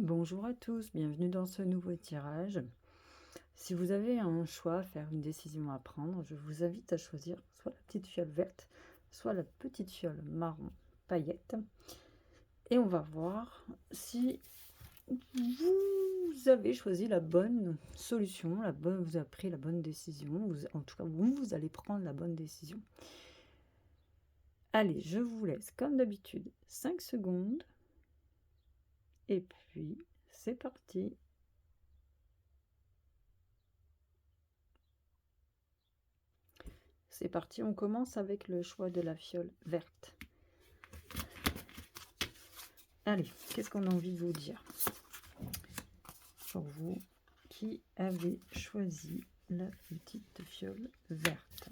Bonjour à tous, bienvenue dans ce nouveau tirage. Si vous avez un choix à faire, une décision à prendre, je vous invite à choisir soit la petite fiole verte, soit la petite fiole marron paillette. Et on va voir si vous avez choisi la bonne solution, vous avez pris la bonne décision, en tout cas vous allez prendre la bonne décision. Allez, je vous laisse comme d'habitude 5 secondes. Et puis, c'est parti. C'est parti, on commence avec le choix de la fiole verte. Allez, qu'est-ce qu'on a envie de vous dire pour vous qui avez choisi la petite fiole verte?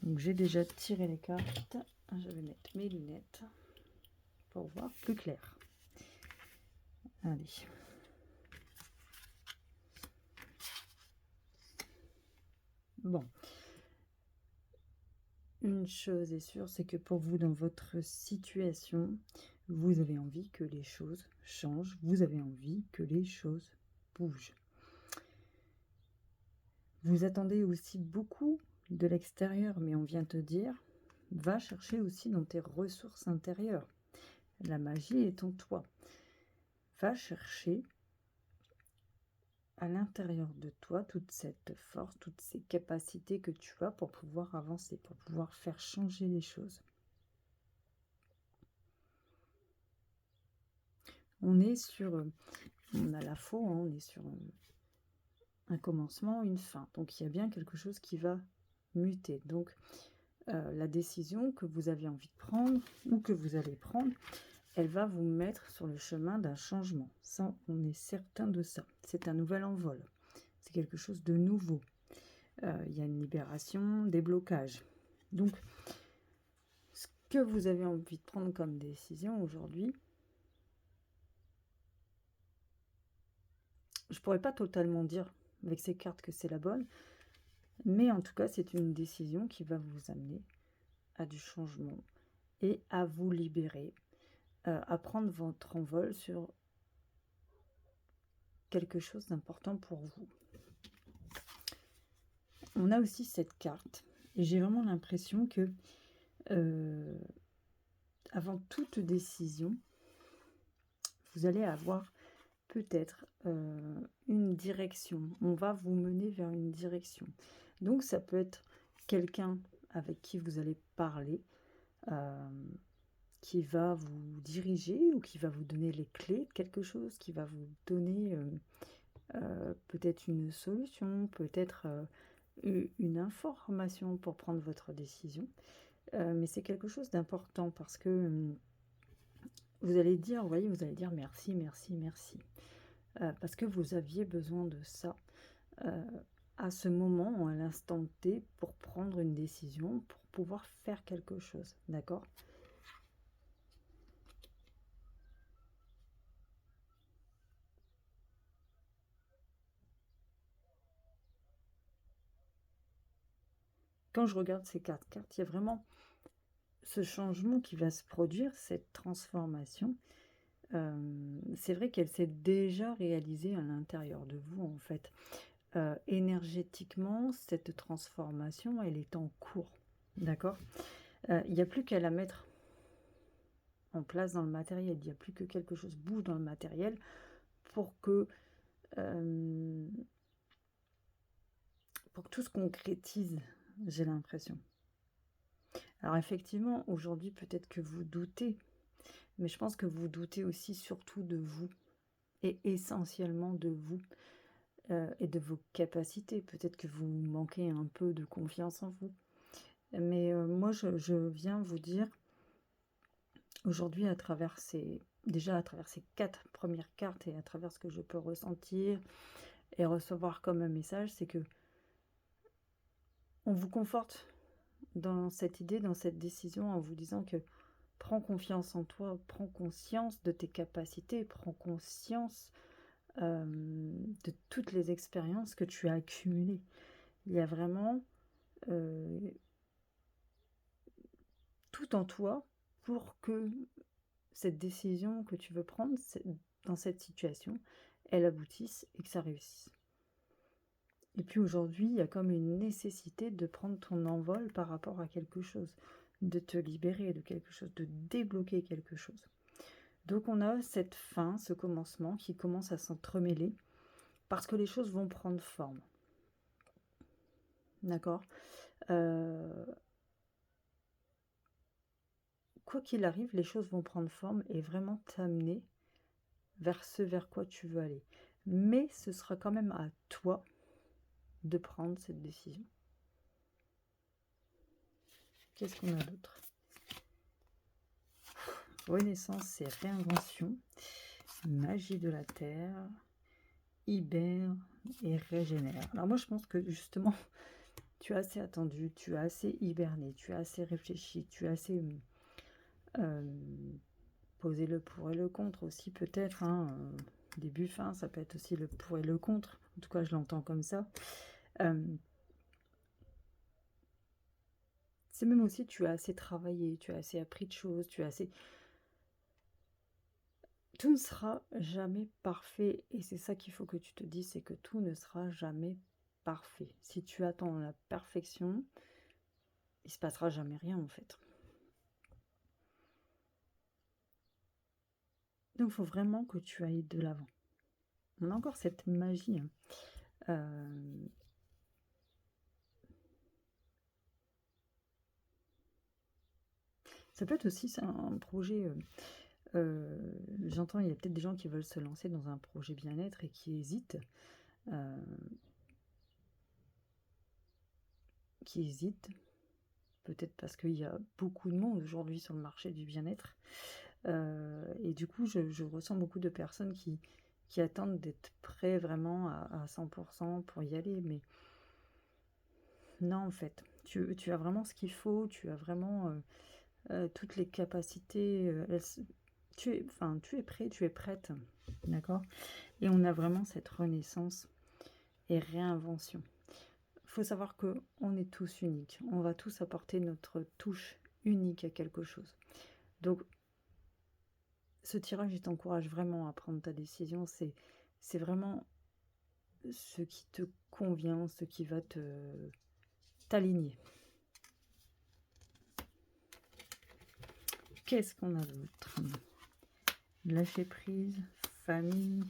Donc j'ai déjà tiré les cartes. Je vais mettre mes lunettes pour voir plus clair. Allez. Bon. Une chose est sûre, c'est que pour vous, dans votre situation, vous avez envie que les choses changent. Vous avez envie que les choses bougent. Vous attendez aussi beaucoup de l'extérieur, mais on vient te dire, va chercher aussi dans tes ressources intérieures. La magie est en toi. Va chercher à l'intérieur de toi toute cette force, toutes ces capacités que tu as pour pouvoir avancer, pour pouvoir faire changer les choses. On a la faux, hein, on est sur un commencement, une fin. Donc il y a bien quelque chose qui va muter. Donc la décision que vous avez envie de prendre ou que vous allez prendre, elle va vous mettre sur le chemin d'un changement. Ça, on est certain de ça. C'est un nouvel envol. C'est quelque chose de nouveau. Il y a une libération, des blocages. Donc, ce que vous avez envie de prendre comme décision aujourd'hui, je pourrais pas totalement dire avec ces cartes que c'est la bonne, mais en tout cas, c'est une décision qui va vous amener à du changement et à vous libérer, à prendre votre envol sur quelque chose d'important pour vous. On a aussi cette carte et j'ai vraiment l'impression que avant toute décision, vous allez avoir peut-être une direction. On va vous mener vers une direction. Donc ça peut être quelqu'un avec qui vous allez parler, qui va vous diriger ou qui va vous donner les clés de quelque chose, qui va vous donner peut-être une solution, peut-être une information pour prendre votre décision. Mais c'est quelque chose d'important parce que vous allez dire, vous voyez, vous allez dire merci, merci, merci. Parce que vous aviez besoin de ça à ce moment, à l'instant T, pour prendre une décision, pour pouvoir faire quelque chose. D'accord ? Quand je regarde ces 4 cartes, il y a vraiment ce changement qui va se produire, cette transformation. C'est vrai qu'elle s'est déjà réalisée à l'intérieur de vous, en fait. Énergétiquement, cette transformation, elle est en cours. D'accord ? Il n'y a plus qu'à la mettre en place dans le matériel. Il n'y a plus que quelque chose bouge dans le matériel pour que tout se concrétise, j'ai l'impression. Alors effectivement, aujourd'hui, peut-être que vous doutez, mais je pense que vous doutez aussi surtout de vous, et essentiellement de vous, et de vos capacités. Peut-être que vous manquez un peu de confiance en vous. Mais moi, je viens vous dire, aujourd'hui, déjà à travers ces 4 premières cartes, et à travers ce que je peux ressentir et recevoir comme un message, c'est que on vous conforte dans cette idée, dans cette décision, en vous disant que prends confiance en toi, prends conscience de tes capacités, prends conscience de toutes les expériences que tu as accumulées. Il y a vraiment tout en toi pour que cette décision que tu veux prendre dans cette situation, elle aboutisse et que ça réussisse. Et puis aujourd'hui, il y a comme une nécessité de prendre ton envol par rapport à quelque chose, de te libérer de quelque chose, de débloquer quelque chose. Donc on a cette fin, ce commencement qui commence à s'entremêler parce que les choses vont prendre forme. D'accord? Quoi qu'il arrive, les choses vont prendre forme et vraiment t'amener vers ce vers quoi tu veux aller. Mais ce sera quand même à toi de prendre cette décision. Qu'est-ce qu'on a d'autre? Renaissance et réinvention, magie de la terre, hiberne et régénère. Alors moi je pense que justement, tu as assez attendu, tu as assez hiberné, tu as assez réfléchi, tu as assez posé le pour et le contre aussi peut-être. Début, fin, ça peut être aussi le pour et le contre. En tout cas, je l'entends comme ça. C'est même aussi, tu as assez travaillé, tu as assez appris de choses, tu as assez... Tout ne sera jamais parfait. Et c'est ça qu'il faut que tu te dises, c'est que tout ne sera jamais parfait. Si tu attends la perfection, il se passera jamais rien en fait. Donc il faut vraiment que tu ailles de l'avant. On a encore cette magie. Ça peut être aussi un projet... j'entends, il y a peut-être des gens qui veulent se lancer dans un projet bien-être et qui hésitent. Peut-être parce qu'il y a beaucoup de monde aujourd'hui sur le marché du bien-être. Et du coup, je ressens beaucoup de personnes qui attendent d'être prêts vraiment à 100% pour y aller. Mais non, en fait, tu as vraiment ce qu'il faut, tu as vraiment toutes les capacités. Tu es prêt, tu es prête, d'accord? Et on a vraiment cette renaissance et réinvention. Il faut savoir qu'on est tous uniques. On va tous apporter notre touche unique à quelque chose. Donc, ce tirage, il t'encourage vraiment à prendre ta décision. C'est vraiment ce qui te convient, ce qui va t'aligner. Qu'est-ce qu'on a d'autre? Lâcher prise, famille,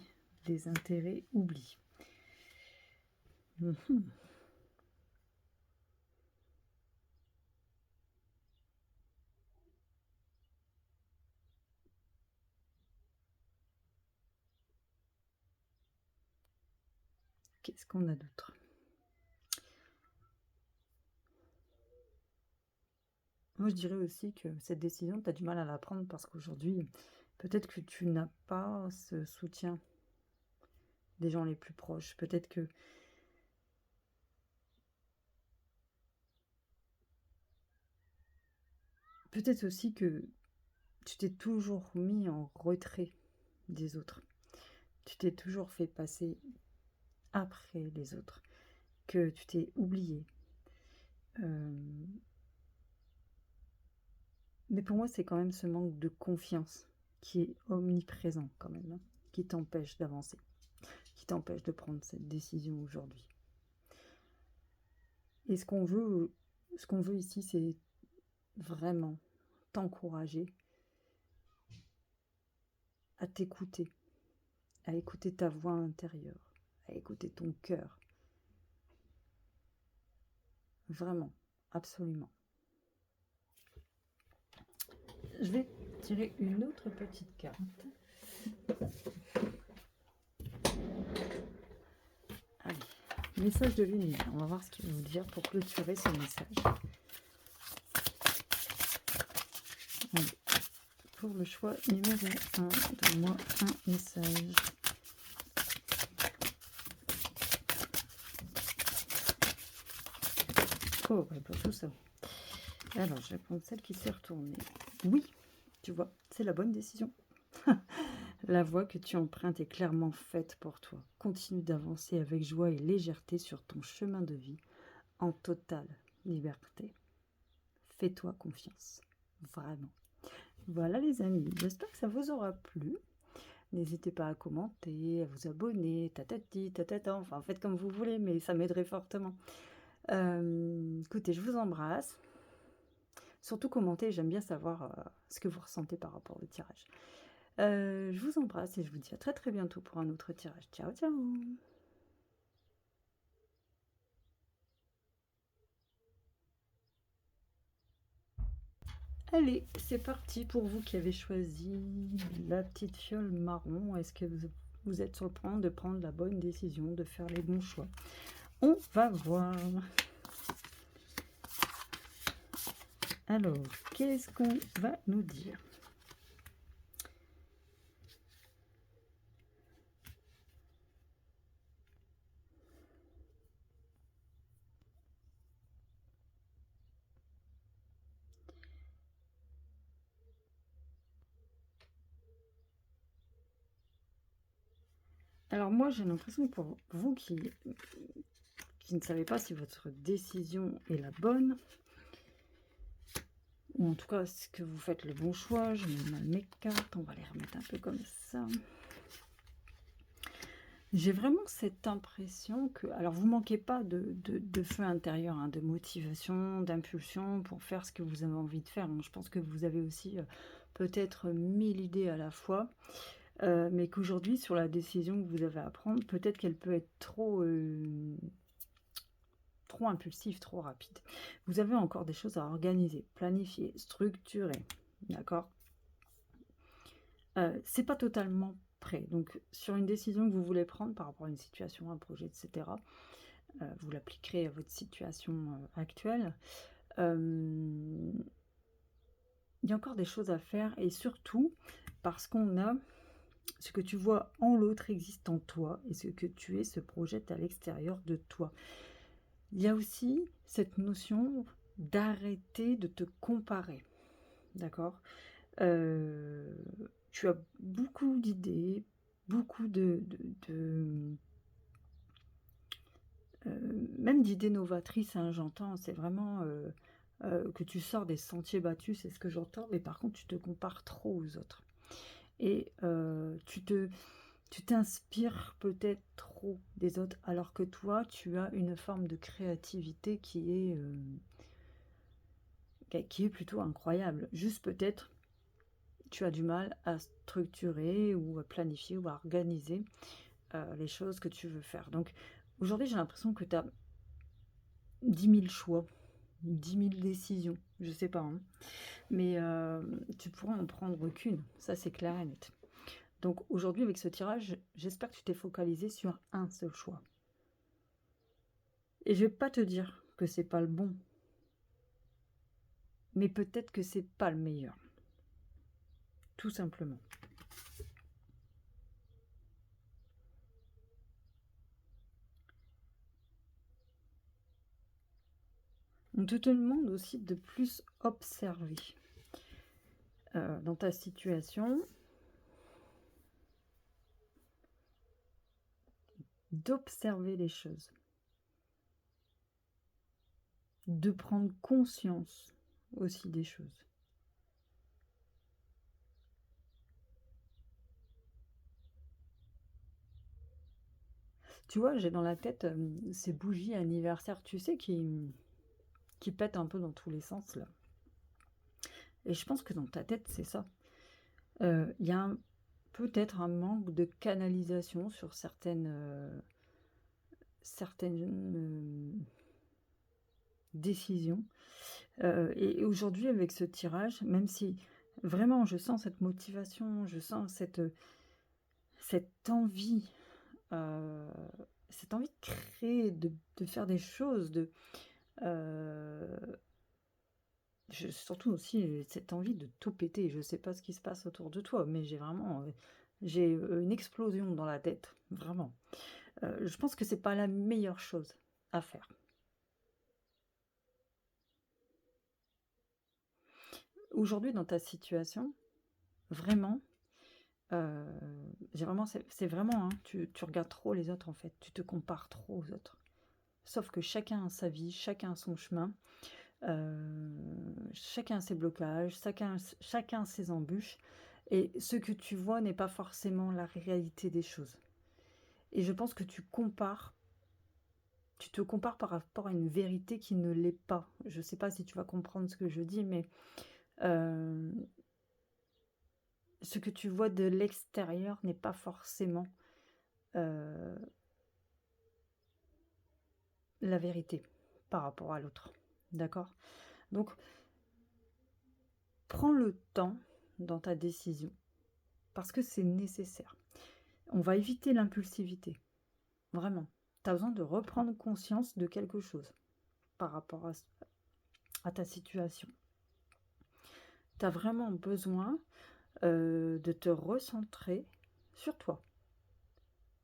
désintérêt, oubli. Qu'est-ce qu'on a d'autre? Moi, je dirais aussi que cette décision, tu as du mal à la prendre parce qu'aujourd'hui, peut-être que tu n'as pas ce soutien des gens les plus proches. Peut-être que peut-être aussi que tu t'es toujours mis en retrait des autres. Tu t'es toujours fait passer après les autres. Que tu t'es oublié. Mais pour moi, c'est quand même ce manque de confiance qui est omniprésent quand même, hein, qui t'empêche d'avancer, qui t'empêche de prendre cette décision aujourd'hui. Et ce qu'on veut ici, c'est vraiment t'encourager à t'écouter, à écouter ta voix intérieure, à écouter ton cœur. Vraiment, absolument. Je vais tirer une autre petite carte. Allez, message de l'univers. On va voir ce qu'il va nous dire pour clôturer ce message. Allez. Pour le choix numéro 1, donne-moi un message. Oh, ouais, pour tout ça. Alors, je vais prendre celle qui s'est retournée. Oui, tu vois, c'est la bonne décision. La voie que tu empruntes est clairement faite pour toi. Continue d'avancer avec joie et légèreté sur ton chemin de vie, en totale liberté. Fais-toi confiance, vraiment. Voilà les amis, j'espère que ça vous aura plu. N'hésitez pas à commenter, à vous abonner, tatati, tatata, enfin faites comme vous voulez, mais ça m'aiderait fortement. Écoutez, je vous embrasse. Surtout commentez, j'aime bien savoir ce que vous ressentez par rapport au tirage. Je vous embrasse et je vous dis à très très bientôt pour un autre tirage. Ciao, ciao! Allez, c'est parti pour vous qui avez choisi la petite fiole marron. Est-ce que vous êtes sur le point de prendre la bonne décision, de faire les bons choix? On va voir. Alors, qu'est-ce qu'on va nous dire? Alors moi, j'ai l'impression que pour vous qui ne savez pas si votre décision est la bonne, ou en tout cas, est-ce que vous faites le bon choix? Je mets mal mes cartes, on va les remettre un peu comme ça. J'ai vraiment cette impression que... Alors, vous manquez pas de feu intérieur, hein, de motivation, d'impulsion pour faire ce que vous avez envie de faire. Hein. Je pense que vous avez aussi peut-être 1000 idées à la fois, mais qu'aujourd'hui, sur la décision que vous avez à prendre, peut-être qu'elle peut être trop impulsive, trop rapide. Vous avez encore des choses à organiser, planifier, structurer, d'accord? C'est pas totalement prêt. Donc, sur une décision que vous voulez prendre par rapport à une situation, un projet, etc., vous l'appliquerez à votre situation actuelle. Il y a encore des choses à faire, et surtout parce qu'on a ce que tu vois en l'autre existe en toi, et ce que tu es se projette à l'extérieur de toi. Il y a aussi cette notion d'arrêter de te comparer, d'accord? Tu as beaucoup d'idées, beaucoup même d'idées novatrices, hein, j'entends. C'est vraiment que tu sors des sentiers battus, c'est ce que j'entends. Mais par contre, tu te compares trop aux autres. Et tu t'inspires peut-être trop des autres, alors que toi, tu as une forme de créativité qui est plutôt incroyable. Juste peut-être, tu as du mal à structurer ou à planifier ou à organiser les choses que tu veux faire. Donc aujourd'hui, j'ai l'impression que tu as 10 000 choix, 10 000 décisions, je sais pas, hein. Mais tu pourras en prendre qu'une, ça c'est clair et net. Donc aujourd'hui, avec ce tirage, j'espère que tu t'es focalisé sur un seul choix. Et je vais pas te dire que c'est pas le bon, mais peut-être que c'est pas le meilleur. Tout simplement. On te demande aussi de plus observer dans ta situation, d'observer les choses, de prendre conscience aussi des choses. Tu vois, j'ai dans la tête ces bougies anniversaires, tu sais, qui pètent un peu dans tous les sens, là. Et je pense que dans ta tête, c'est ça. Il y a peut-être un manque de canalisation sur certaines décisions. Et aujourd'hui, avec ce tirage, même si vraiment je sens cette motivation, je sens cette envie, de créer, de faire des choses, surtout aussi cette envie de tout péter. Je sais pas ce qui se passe autour de toi, mais j'ai vraiment une explosion dans la tête, vraiment. Je pense que c'est pas la meilleure chose à faire. Aujourd'hui, dans ta situation, vraiment, c'est vraiment, hein, tu regardes trop les autres en fait, tu te compares trop aux autres. Sauf que chacun a sa vie, chacun a son chemin. Chacun ses blocages, chacun ses embûches, et ce que tu vois n'est pas forcément la réalité des choses. Et je pense que tu te compares par rapport à une vérité qui ne l'est pas. Je ne sais pas si tu vas comprendre ce que je dis, mais euh, ce que tu vois de l'extérieur n'est pas forcément euh, la vérité par rapport à l'autre. D'accord? Donc, prends le temps dans ta décision parce que c'est nécessaire. On va éviter l'impulsivité. Vraiment. Tu as besoin de reprendre conscience de quelque chose par rapport à ta situation. Tu as vraiment besoin de te recentrer sur toi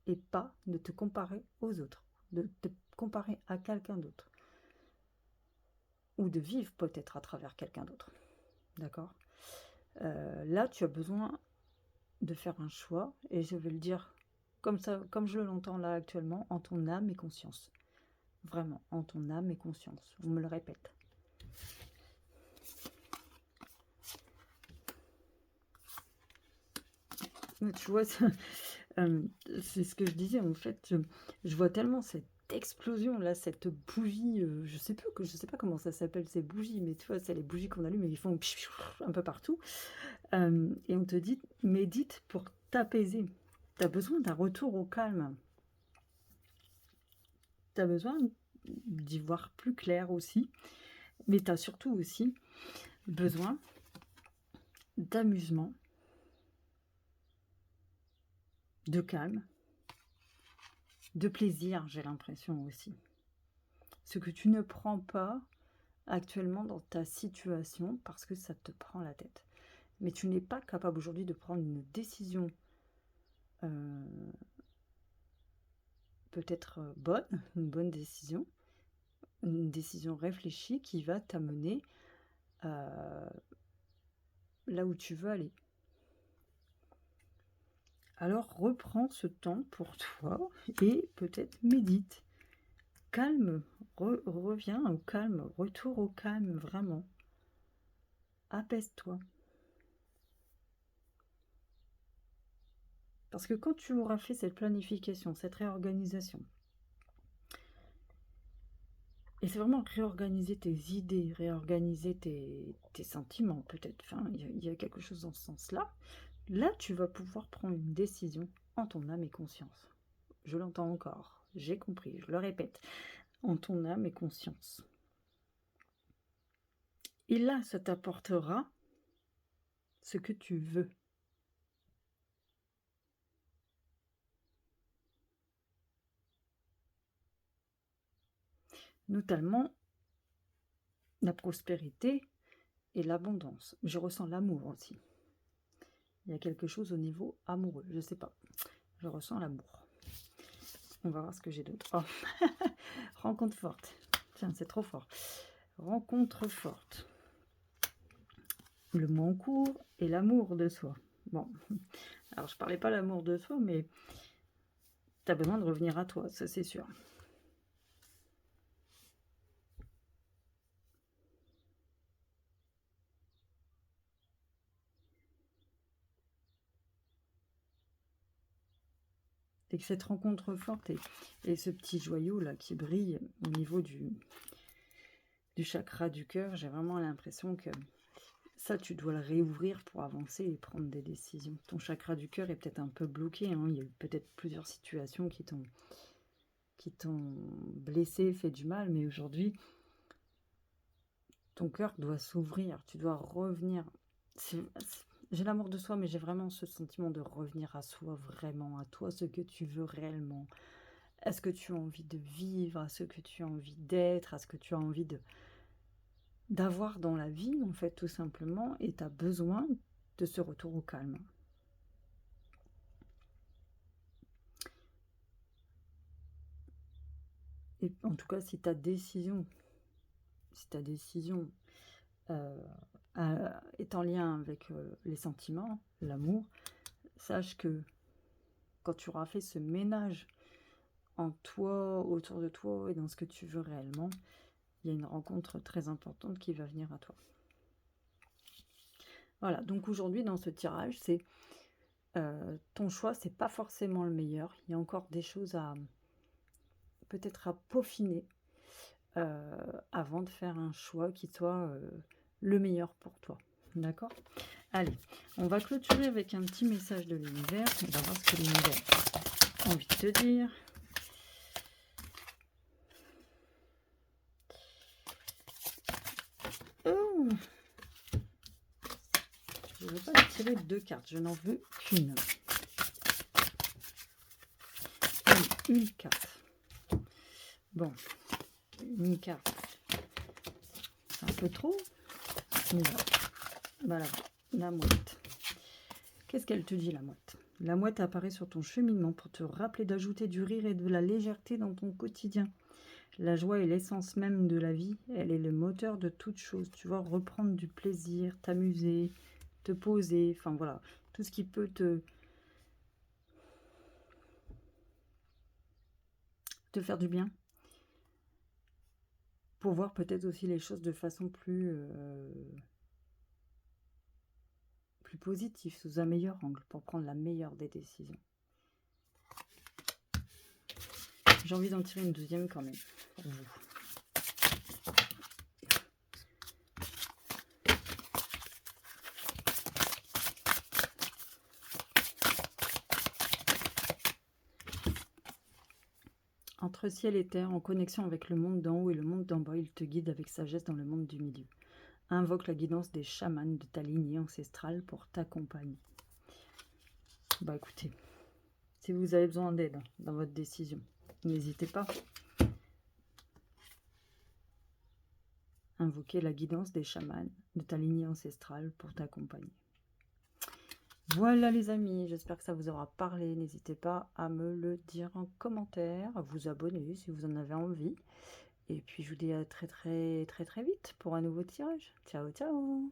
et pas de te comparer aux autres, de te comparer à quelqu'un d'autre ou de vivre peut-être à travers quelqu'un d'autre. D'accord? Là, tu as besoin de faire un choix, et je vais le dire comme ça, comme je l'entends là actuellement, en ton âme et conscience. Vraiment, en ton âme et conscience. On me le répète. Tu vois, c'est ce que je disais, en fait, je vois tellement cette explosion là, cette bougie, je sais pas comment ça s'appelle ces bougies, mais tu vois, c'est les bougies qu'on allume et ils font un peu partout. Et on te dit, médite pour t'apaiser. Tu as besoin d'un retour au calme. Tu as besoin d'y voir plus clair aussi, mais tu as surtout aussi besoin d'amusement, de calme, de plaisir, j'ai l'impression aussi. Ce que tu ne prends pas actuellement dans ta situation parce que ça te prend la tête. Mais tu n'es pas capable aujourd'hui de prendre une décision peut-être bonne, une bonne décision, une décision réfléchie qui va t'amener là où tu veux aller. Alors reprends ce temps pour toi et peut-être médite. Calme, reviens au calme, retour au calme, vraiment. Apaise-toi. Parce que quand tu auras fait cette planification, cette réorganisation, et c'est vraiment réorganiser tes idées, réorganiser tes sentiments peut-être, enfin, il y a quelque chose dans ce sens-là, là tu vas pouvoir prendre une décision en ton âme et conscience. Je l'entends encore, j'ai compris, je le répète, en ton âme et conscience. Et là, ça t'apportera ce que tu veux. Notamment la prospérité et l'abondance. Je ressens l'amour aussi. Il y a quelque chose au niveau amoureux, je sais pas. Je ressens l'amour. On va voir ce que j'ai d'autre. Oh. Rencontre forte. Tiens, c'est trop fort. Rencontre forte. Le mot en cours et l'amour de soi. Bon, alors je parlais pas l'amour de soi, mais tu as besoin de revenir à toi, ça c'est sûr. Et que cette rencontre forte et ce petit joyau là qui brille au niveau du chakra du cœur, j'ai vraiment l'impression que ça, tu dois le réouvrir pour avancer et prendre des décisions. Ton chakra du cœur est peut-être un peu bloqué, hein. Il y a eu peut-être plusieurs situations qui t'ont blessé, fait du mal, mais aujourd'hui, ton cœur doit s'ouvrir, tu dois revenir. J'ai l'amour de soi, mais j'ai vraiment ce sentiment de revenir à soi, vraiment, à toi, ce que tu veux réellement. Est-ce que tu as envie de vivre, à ce que tu as envie d'être, à ce que tu as envie d'avoir dans la vie, en fait, tout simplement, et tu as besoin de ce retour au calme. Et en tout cas, si ta décision est en lien avec les sentiments, l'amour, sache que quand tu auras fait ce ménage en toi, autour de toi et dans ce que tu veux réellement, il y a une rencontre très importante qui va venir à toi. Voilà, donc aujourd'hui dans ce tirage, c'est ton choix, c'est pas forcément le meilleur. Il y a encore des choses à peut-être à peaufiner avant de faire un choix qui soit le meilleur pour toi. D'accord? Allez, on va clôturer avec un petit message de l'univers. On va voir ce que l'univers a envie de te dire. Oh, je ne veux pas tirer 2 cartes, je n'en veux qu'une. Une carte. Bon, une carte. C'est un peu trop. Mais voilà, la mouette. Qu'est-ce qu'elle te dit, la mouette? La mouette apparaît sur ton cheminement pour te rappeler d'ajouter du rire et de la légèreté dans ton quotidien. La joie est l'essence même de la vie. Elle est le moteur de toute chose. Tu vois, reprendre du plaisir, t'amuser, te poser. Enfin, voilà. Tout ce qui peut te faire du bien. Pour voir peut-être aussi les choses de façon plus positive, sous un meilleur angle, pour prendre la meilleure des décisions. J'ai envie d'en tirer une deuxième quand même, pour vous. Entre ciel et terre, en connexion avec le monde d'en haut et le monde d'en bas, il te guide avec sagesse dans le monde du milieu. Invoque la guidance des chamans de ta lignée ancestrale pour t'accompagner. Bah écoutez, si vous avez besoin d'aide dans votre décision, n'hésitez pas. Invoquer la guidance des chamans de ta lignée ancestrale pour t'accompagner. Voilà les amis, j'espère que ça vous aura parlé. N'hésitez pas à me le dire en commentaire, à vous abonner si vous en avez envie. Et puis je vous dis à très vite pour un nouveau tirage. Ciao, ciao!